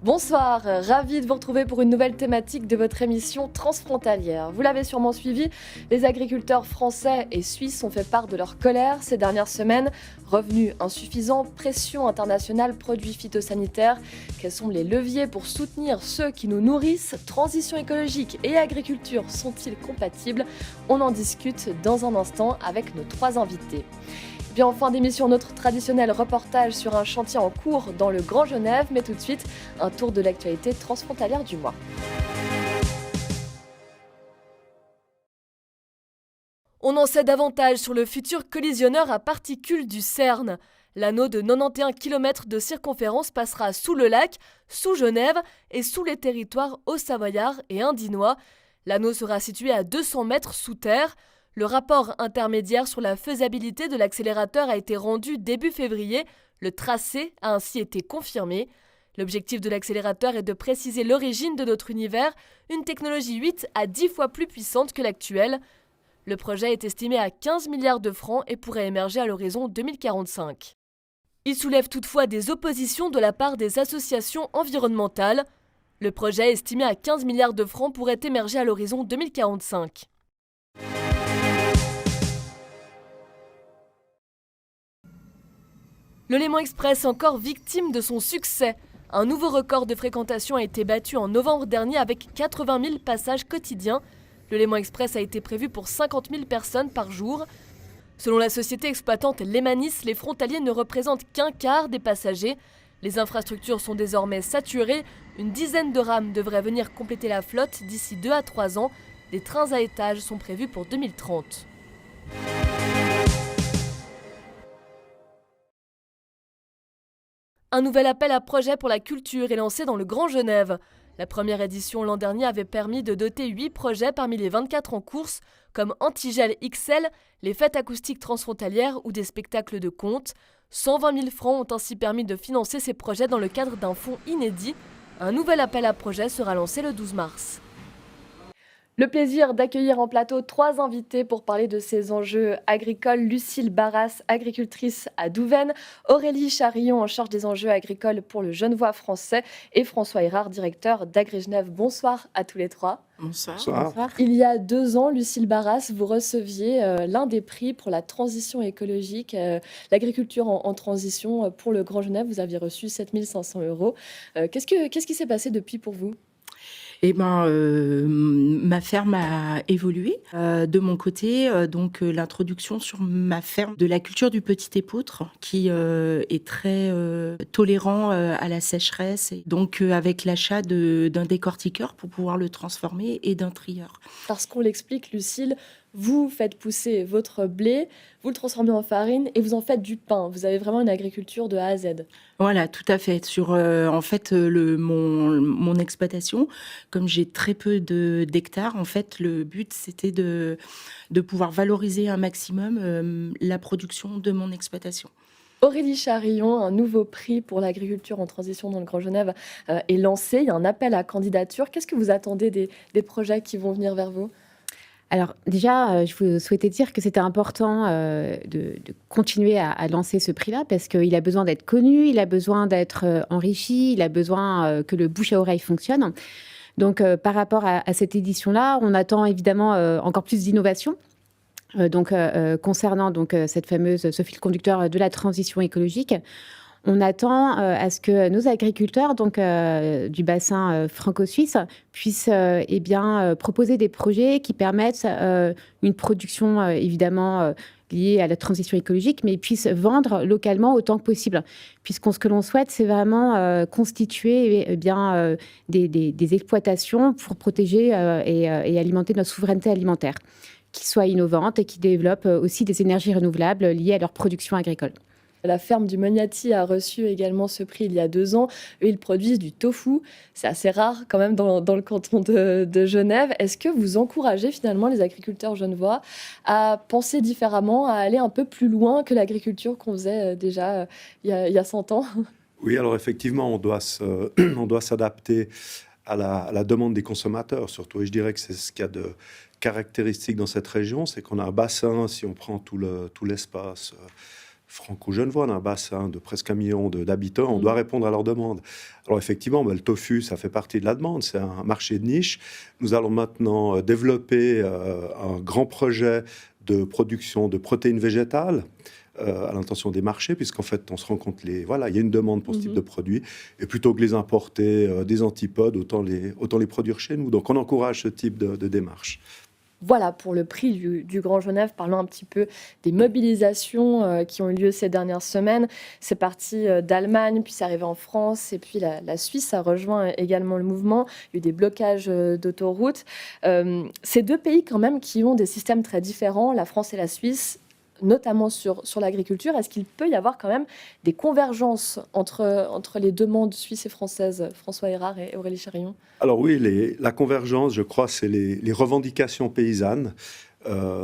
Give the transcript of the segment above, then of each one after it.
Bonsoir, ravi de vous retrouver pour une nouvelle thématique de votre émission transfrontalière. Vous l'avez sûrement suivi, les agriculteurs français et suisses ont fait part de leur colère ces dernières semaines. Revenus insuffisants, pression internationale, produits phytosanitaires. Quels sont les leviers pour soutenir ceux qui nous nourrissent? Transition écologique et agriculture sont-ils compatibles? On en discute dans un instant avec nos trois invités. Bien en fin d'émission, notre traditionnel reportage sur un chantier en cours dans le Grand Genève, mais tout de suite, un tour de l'actualité transfrontalière du mois. On en sait davantage sur le futur collisionneur à particules du CERN. L'anneau de 91 km de circonférence passera sous le lac, sous Genève et sous les territoires haut-savoyards et indinois. L'anneau sera situé à 200 mètres sous terre. Le rapport intermédiaire sur la faisabilité de l'accélérateur a été rendu début février. Le tracé a ainsi été confirmé. L'objectif de l'accélérateur est de préciser l'origine de notre univers, une technologie 8 à 10 fois plus puissante que l'actuelle. Le projet est estimé à 15 milliards de francs et pourrait émerger à l'horizon 2045. Il soulève toutefois des oppositions de la part des associations environnementales. Le projet estimé à 15 milliards de francs pourrait émerger à l'horizon 2045. Le Léman Express encore victime de son succès. Un nouveau record de fréquentation a été battu en novembre dernier avec 80 000 passages quotidiens. Le Léman Express a été prévu pour 50 000 personnes par jour. Selon la société exploitante Lémanis, les frontaliers ne représentent qu'un quart des passagers. Les infrastructures sont désormais saturées. Une dizaine de rames devraient venir compléter la flotte d'ici 2 à 3 ans. Des trains à étages sont prévus pour 2030. Un nouvel appel à projet pour la culture est lancé dans le Grand Genève. La première édition l'an dernier avait permis de doter 8 projets parmi les 24 en course, comme Antigel XL, les fêtes acoustiques transfrontalières ou des spectacles de contes. 120 000 francs ont ainsi permis de financer ces projets dans le cadre d'un fonds inédit. Un nouvel appel à projet sera lancé le 12 mars. Le plaisir d'accueillir en plateau 3 invités pour parler de ces enjeux agricoles. Lucille Barras, agricultrice à Douvaine, Aurélie Charillon en charge des enjeux agricoles pour le Genevois français et François Hérard, directeur d'AgriGenève. Bonsoir à tous les trois. Bonsoir. Bonsoir. Il y a 2 ans, Lucille Barras, vous receviez l'un des prix pour la transition écologique, l'agriculture en transition pour le Grand Genève. Vous aviez reçu 7 500 €. Qu'est-ce qui s'est passé depuis pour vous ? Ma ferme a évolué. De mon côté, l'introduction sur ma ferme de la culture du petit épeautre qui est très tolérant à la sécheresse. Et donc, avec l'achat d'un décortiqueur pour pouvoir le transformer et d'un trieur. Parce qu'on l'explique, Lucille, vous faites pousser votre blé, vous le transformez en farine et vous en faites du pain. Vous avez vraiment une agriculture de A à Z. Voilà, tout à fait. Sur mon exploitation, comme j'ai très peu d'hectares, en fait, le but c'était de pouvoir valoriser un maximum la production de mon exploitation. Aurélie Charillon, un nouveau prix pour l'agriculture en transition dans le Grand Genève est lancé. Il y a un appel à candidature. Qu'est-ce que vous attendez des projets qui vont venir vers vous ? Alors déjà, je vous souhaitais dire que c'était important de continuer à lancer ce prix-là parce qu'il a besoin d'être connu, il a besoin d'être enrichi, il a besoin que le bouche à oreille fonctionne. Donc par rapport à cette édition-là, on attend évidemment encore plus d'innovation. Concernant ce fil conducteur de la transition écologique, on attend à ce que nos agriculteurs du bassin franco-suisse puissent proposer des projets qui permettent une production évidemment liée à la transition écologique, mais puissent vendre localement autant que possible. Ce que l'on souhaite, c'est vraiment constituer des exploitations pour protéger et alimenter notre souveraineté alimentaire, qui soient innovantes et qui développent aussi des énergies renouvelables liées à leur production agricole. La ferme du Mognati a reçu également ce prix il y a 2 ans. Eux, ils produisent du tofu. C'est assez rare quand même dans le canton de Genève. Est-ce que vous encouragez finalement les agriculteurs genevois à penser différemment, à aller un peu plus loin que l'agriculture qu'on faisait déjà il y a 100 ans ? Oui, alors effectivement, on doit s'adapter à la demande des consommateurs surtout. Et je dirais que c'est ce qu'il y a de caractéristique dans cette région, c'est qu'on a un bassin, si on prend tout l'espace franco-genevois, d'un bassin de presque 1 million d'habitants, on doit répondre à leurs demandes. Alors effectivement, le tofu, ça fait partie de la demande, c'est un marché de niche. Nous allons maintenant développer un grand projet de production de protéines végétales à l'intention des marchés, puisqu'en fait, on se rend compte, il y a une demande pour ce type de produits, et plutôt que les importer des antipodes, autant les produire chez nous. Donc on encourage ce type de démarche. Voilà pour le prix du Grand Genève. Parlons un petit peu des mobilisations qui ont eu lieu ces dernières semaines. C'est parti d'Allemagne, puis c'est arrivé en France, et puis la Suisse a rejoint également le mouvement. Il y a eu des blocages d'autoroutes. Ces deux pays quand même qui ont des systèmes très différents, la France et la Suisse, notamment sur l'agriculture. Est-ce qu'il peut y avoir quand même des convergences entre les demandes suisses et françaises, François Érard et Aurélie Charillon? Alors oui, la convergence, je crois, c'est les revendications paysannes.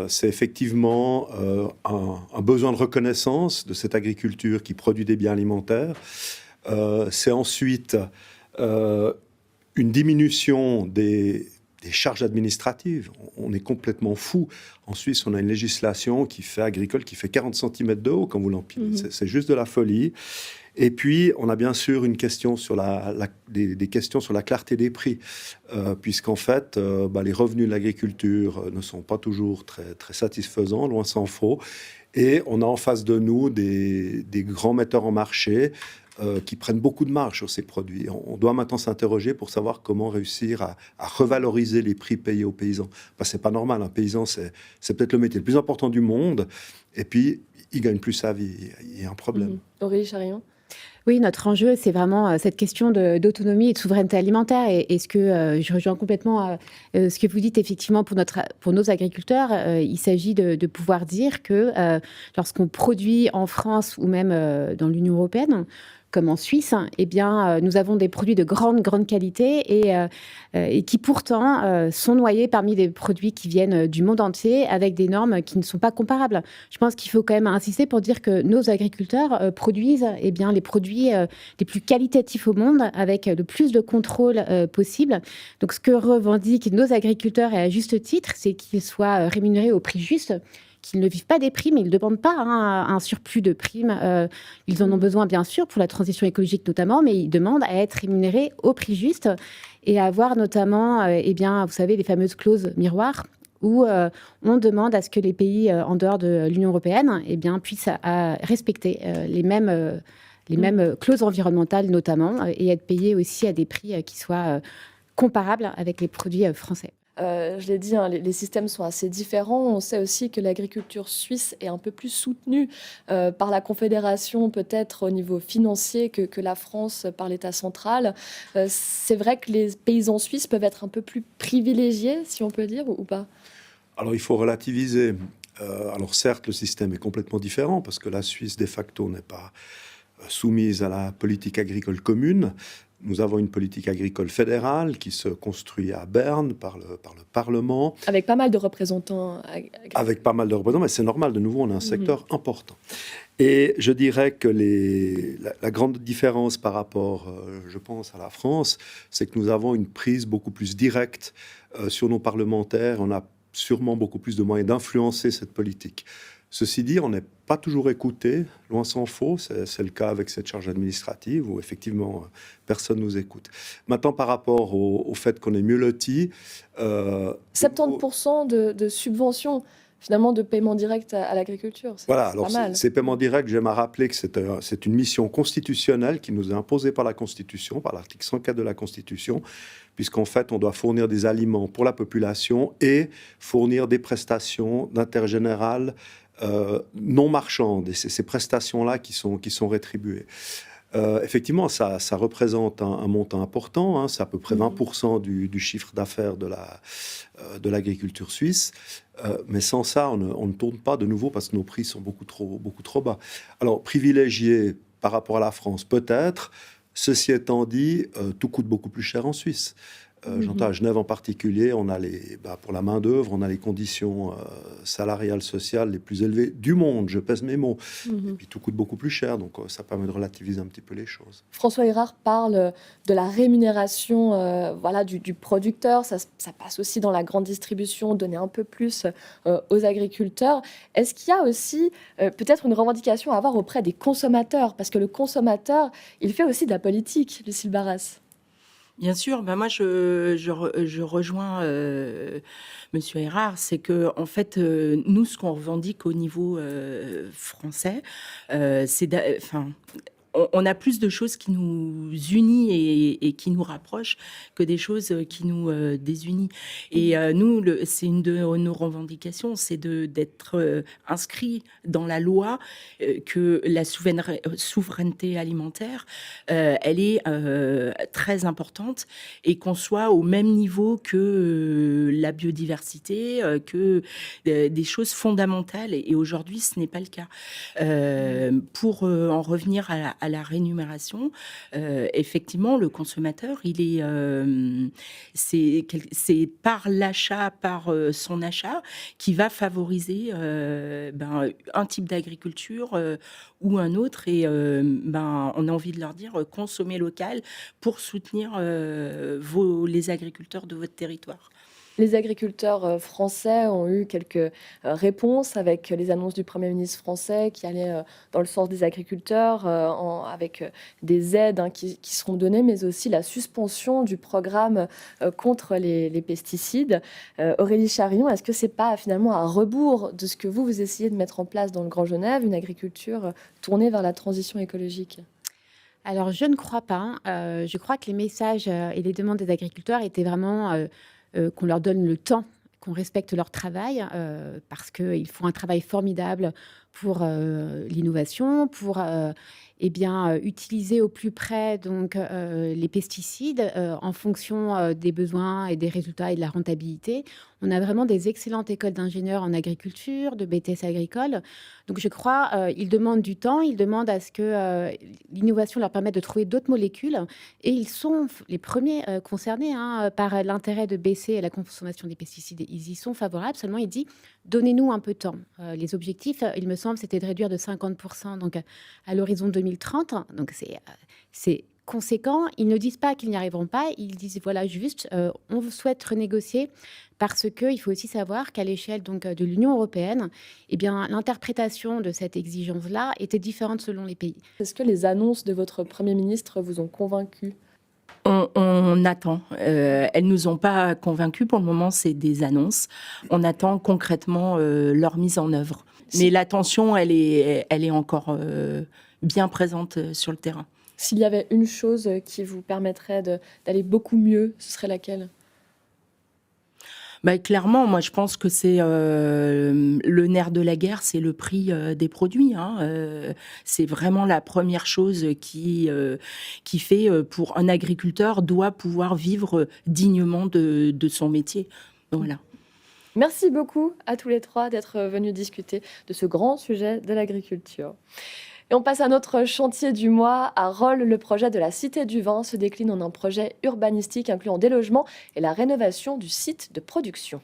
C'est effectivement un besoin de reconnaissance de cette agriculture qui produit des biens alimentaires. C'est ensuite une diminution des charges administratives. On est complètement fou. En Suisse, on a une législation agricole qui fait 40 cm de haut quand vous l'empilez. C'est juste de la folie. Et puis, on a bien sûr une question sur des questions sur la clarté des prix, puisqu'en fait, les revenus de l'agriculture ne sont pas toujours très, très satisfaisants, loin s'en faut. Et on a en face de nous des grands metteurs en marché qui prennent beaucoup de marge sur ces produits. On doit maintenant s'interroger pour savoir comment réussir à revaloriser les prix payés aux paysans. C'est pas normal, un paysan, c'est peut-être le métier le plus important du monde, et puis il gagne plus sa vie. Il y a un problème. Aurélie Charillon? Oui, notre enjeu, c'est vraiment cette question d'autonomie et de souveraineté alimentaire. Et ce que je rejoins complètement ce que vous dites, effectivement, pour nos agriculteurs, il s'agit de pouvoir dire que lorsqu'on produit en France ou même dans l'Union européenne, comme en Suisse, eh bien, nous avons des produits de grande qualité et qui pourtant sont noyés parmi des produits qui viennent du monde entier avec des normes qui ne sont pas comparables. Je pense qu'il faut quand même insister pour dire que nos agriculteurs produisent les produits les plus qualitatifs au monde avec le plus de contrôle possible. Donc, ce que revendiquent nos agriculteurs, et à juste titre, c'est qu'ils soient rémunérés au prix juste, qu'ils ne vivent pas des primes, ils ne demandent pas un surplus de primes. Ils en ont besoin, bien sûr, pour la transition écologique notamment, mais ils demandent à être rémunérés au prix juste et à avoir notamment, vous savez, les fameuses clauses miroirs où on demande à ce que les pays en dehors de l'Union européenne puissent respecter les mêmes clauses environnementales notamment et être payés aussi à des prix qui soient comparables avec les produits français. Je l'ai dit, les systèmes sont assez différents. On sait aussi que l'agriculture suisse est un peu plus soutenue par la Confédération, peut-être au niveau financier, que la France par l'État central. C'est vrai que les paysans suisses peuvent être un peu plus privilégiés, si on peut dire, ou pas? Alors, il faut relativiser. Alors, certes, le système est complètement différent, parce que la Suisse, de facto, n'est pas soumise à la politique agricole commune. Nous avons une politique agricole fédérale qui se construit à Berne par le Parlement. Avec pas mal de représentants. Avec pas mal de représentants, mais c'est normal, de nouveau, on a un secteur important. Et je dirais que la grande différence par rapport, je pense, à la France, c'est que nous avons une prise beaucoup plus directe sur nos parlementaires. On a sûrement beaucoup plus de moyens d'influencer cette politique. Ceci dit, on n'est pas toujours écouté, loin s'en faut. C'est le cas avec cette charge administrative où effectivement personne ne nous écoute. Maintenant, par rapport au fait qu'on est mieux loti... 70% de subventions, finalement, de paiement direct à l'agriculture. Voilà, alors ces paiements directs, j'aime à rappeler que c'est une mission constitutionnelle qui nous est imposée par la Constitution, par l'article 104 de la Constitution, puisqu'en fait, on doit fournir des aliments pour la population et fournir des prestations d'intérêt général non marchandes, et c'est ces prestations-là qui sont rétribuées. Effectivement, ça représente un montant important, c'est à peu près 20% du chiffre d'affaires de l'agriculture suisse, mais sans ça, on ne tourne pas de nouveau parce que nos prix sont beaucoup trop bas. Alors, privilégié par rapport à la France, peut-être. Ceci étant dit, tout coûte beaucoup plus cher en Suisse. J'entends à Genève en particulier, on a pour la main-d'œuvre, on a les conditions salariales, sociales les plus élevées du monde, je pèse mes mots. Et puis tout coûte beaucoup plus cher, donc ça permet de relativiser un petit peu les choses. François Érard parle de la rémunération du producteur. Ça passe aussi dans la grande distribution, donner un peu plus aux agriculteurs. Est-ce qu'il y a aussi peut-être une revendication à avoir auprès des consommateurs? Parce que le consommateur, il fait aussi de la politique, Lucile Barras. Bien sûr, moi je rejoins Monsieur Érard, c'est que en fait nous ce qu'on revendique au niveau français, on a plus de choses qui nous unissent et qui nous rapprochent que des choses qui nous désunissent. Et nous, c'est une de nos revendications, c'est d'être inscrit dans la loi que la souveraineté alimentaire, elle est très importante et qu'on soit au même niveau que la biodiversité, que des choses fondamentales. Et aujourd'hui, ce n'est pas le cas. Pour en revenir à la rémunération, effectivement, le consommateur, c'est par l'achat, par son achat, qui va favoriser un type d'agriculture ou un autre. Et on a envie de leur dire, consommez local pour soutenir les agriculteurs de votre territoire. Les agriculteurs français ont eu quelques réponses avec les annonces du Premier ministre français qui allaient dans le sens des agriculteurs, avec des aides qui seront données, mais aussi la suspension du programme contre les pesticides. Aurélie Charillon, est-ce que ce n'est pas finalement à rebours de ce que vous essayez de mettre en place dans le Grand Genève, une agriculture tournée vers la transition écologique ? Alors, je ne crois pas. Je crois que les messages et les demandes des agriculteurs étaient vraiment qu'on leur donne le temps, qu'on respecte leur travail, parce qu'ils font un travail formidable pour l'innovation, pour utiliser au plus près donc, les pesticides en fonction des besoins et des résultats et de la rentabilité. On a vraiment des excellentes écoles d'ingénieurs en agriculture, de BTS agricole. Donc je crois ils demandent du temps, ils demandent à ce que l'innovation leur permette de trouver d'autres molécules. Et ils sont les premiers concernés par l'intérêt de baisser la consommation des pesticides. Ils y sont favorables, seulement ils disent donnez-nous un peu de temps. Les objectifs, il me semble, c'était de réduire de 50% donc, à l'horizon 2030. Donc c'est conséquent. Ils ne disent pas qu'ils n'y arriveront pas. Ils disent voilà juste, on souhaite renégocier parce qu'il faut aussi savoir qu'à l'échelle donc de l'Union européenne, l'interprétation de cette exigence-là était différente selon les pays. Est-ce que les annonces de votre Premier ministre vous ont convaincu ? On attend. Elles nous ont pas convaincus. Pour le moment, c'est des annonces. On attend concrètement leur mise en œuvre. Mais l'attention, elle est encore bien présente sur le terrain. S'il y avait une chose qui vous permettrait d'aller beaucoup mieux, ce serait laquelle ? Clairement, moi, je pense que c'est le nerf de la guerre, c'est le prix des produits. C'est vraiment la première chose qui fait pour un agriculteur doit pouvoir vivre dignement de son métier. Voilà. Merci beaucoup à tous les trois d'être venus discuter de ce grand sujet de l'agriculture. Et on passe à notre chantier du mois. À Rolle, le projet de la Cité du Vin se décline en un projet urbanistique incluant des logements et la rénovation du site de production.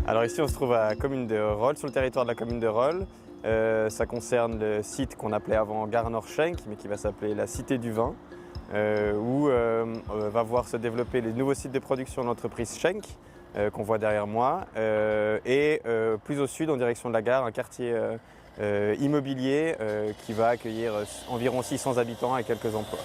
Alors ici on se trouve à la commune de Rolle, sur le territoire de la commune de Rolle. Ça concerne le site qu'on appelait avant Gare Nord-Schenk, mais qui va s'appeler la Cité du Vin. Où va voir se développer les nouveaux sites de production de l'entreprise Schenk, qu'on voit derrière moi, et plus au sud, en direction de la gare, un quartier immobilier qui va accueillir environ 600 habitants et quelques emplois.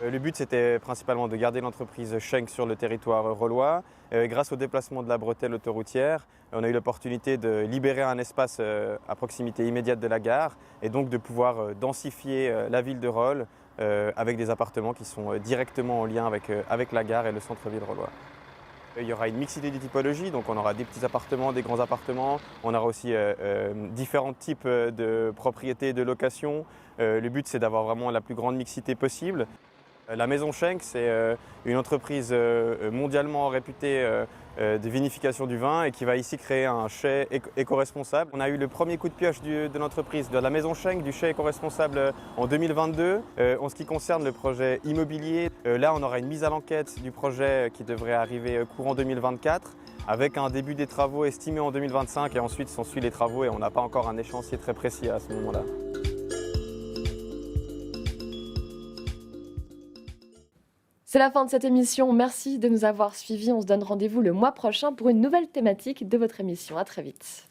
Le but, c'était principalement de garder l'entreprise Schenk sur le territoire rollois. Grâce au déplacement de la bretelle autoroutière, on a eu l'opportunité de libérer un espace à proximité immédiate de la gare et donc de pouvoir densifier la ville de Rolle avec des appartements qui sont directement en lien avec la gare et le centre-ville rollois. Il y aura une mixité des typologies, donc on aura des petits appartements, des grands appartements. On aura aussi différents types de propriétés et de locations. Le but, c'est d'avoir vraiment la plus grande mixité possible. La Maison Schenk, c'est une entreprise mondialement réputée de vinification du vin et qui va ici créer un chai éco-responsable. On a eu le premier coup de pioche de l'entreprise, de la Maison Schenk, du chai éco-responsable en 2022. En ce qui concerne le projet immobilier, là on aura une mise à l'enquête du projet qui devrait arriver courant 2024 avec un début des travaux estimé en 2025 et ensuite s'ensuit les travaux et on n'a pas encore un échéancier très précis à ce moment-là. C'est la fin de cette émission. Merci de nous avoir suivis. On se donne rendez-vous le mois prochain pour une nouvelle thématique de votre émission. À très vite.